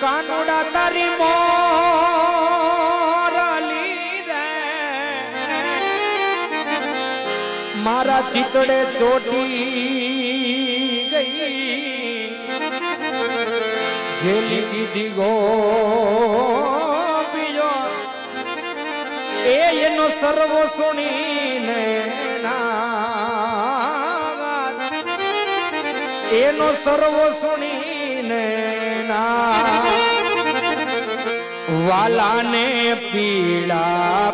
कानूड़ा तारी मोरली रे मारा चितड़े चोटी गई घेली की दिगो बीजो एनो सर्वो सुनी ने एनो सर्वो सुनी ने वाला ने पीड़ा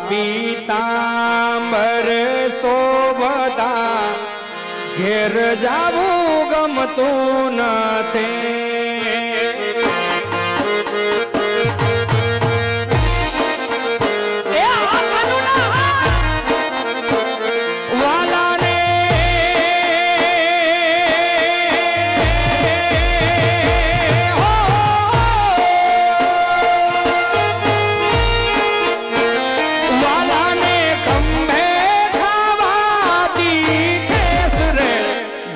पीतांबर सोबता घेर जावू गमतू न थे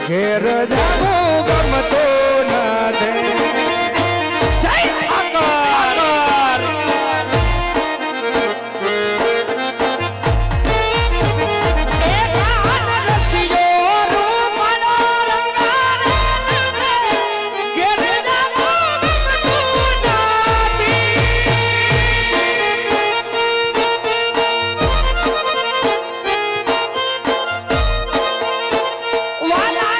घेर जाबो गमतो न दे जय ठाकर एक हाथ रसियो रूपनो रंगारे घेर जाबो गमतो न दे वाला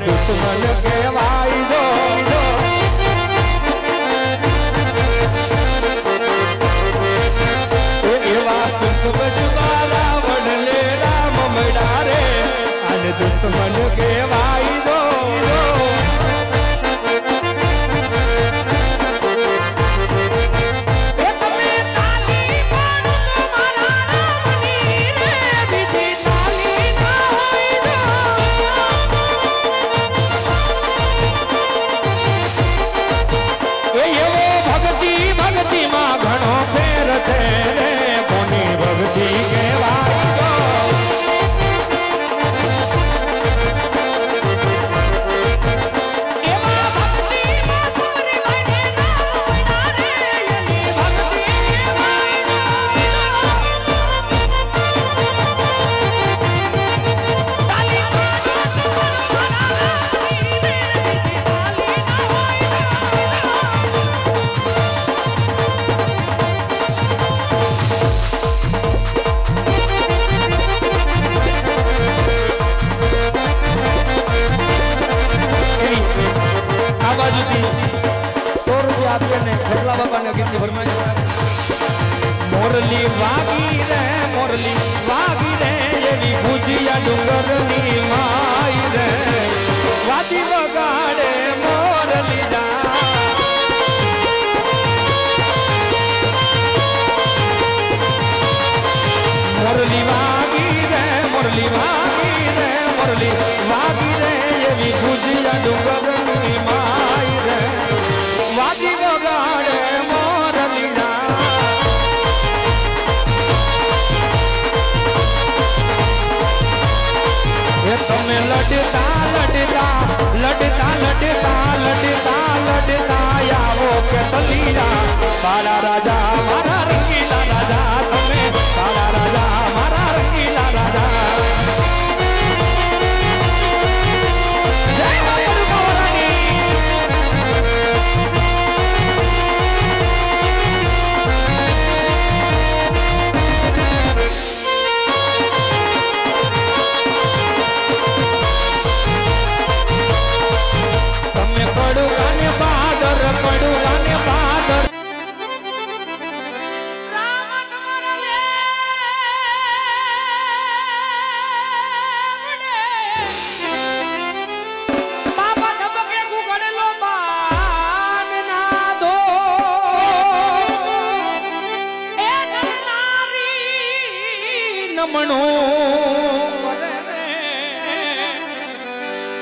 दुश्मन केवाई दो एवा दुश्मन वाला वडले राम मडारे अन दुश्मन केवाई दो भक्ति मां घणो फेर छे रे कोनी भक्ति બાજુથી 100 રૂપિયા આપીને ખોટલા બાપાને ગીતની ફરમાઈશ મોરલી વાગી રે એવી ભુજિયા ડુંગરની માઈ રે વાદી વગાડે મોરલી જા મોરલી વાગી રે મોરલી વાગી રે એવી ભુજિયા ડુંગરની માઈ રે વાદી વગાડે મોરલી જા એ તમે લડતા આવો કે તલીરા બાળા રાજા મારા રંગીલા રાજા તમે બાળા રાજા મારા રંગીલા રાજા જય બાપુ કવરાની તમે પડુગાને બાદર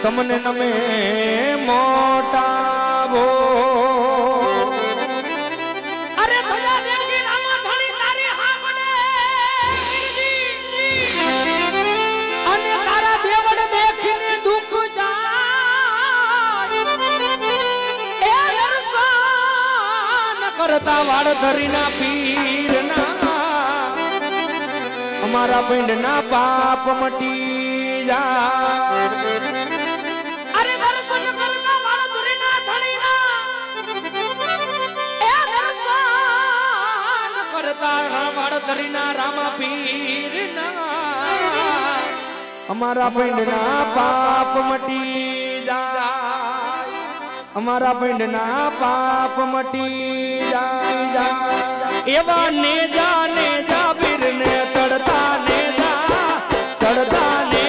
તમને નમે મોટા ભો અરે ભજા દેવકી રામા ધણી તારી હામને અને તારા દેવડ દેખીને દુખ જાય એ દર્શન કરતા વાળ ધરીના પીરના અમારા પિંડના પાપ મટી જાય રામા પીરના અમારા પિંડના પાપ મટી જાય અમારા પિંડના પાપ મટી જાય એવા ને જા બીર ને ચડતા ને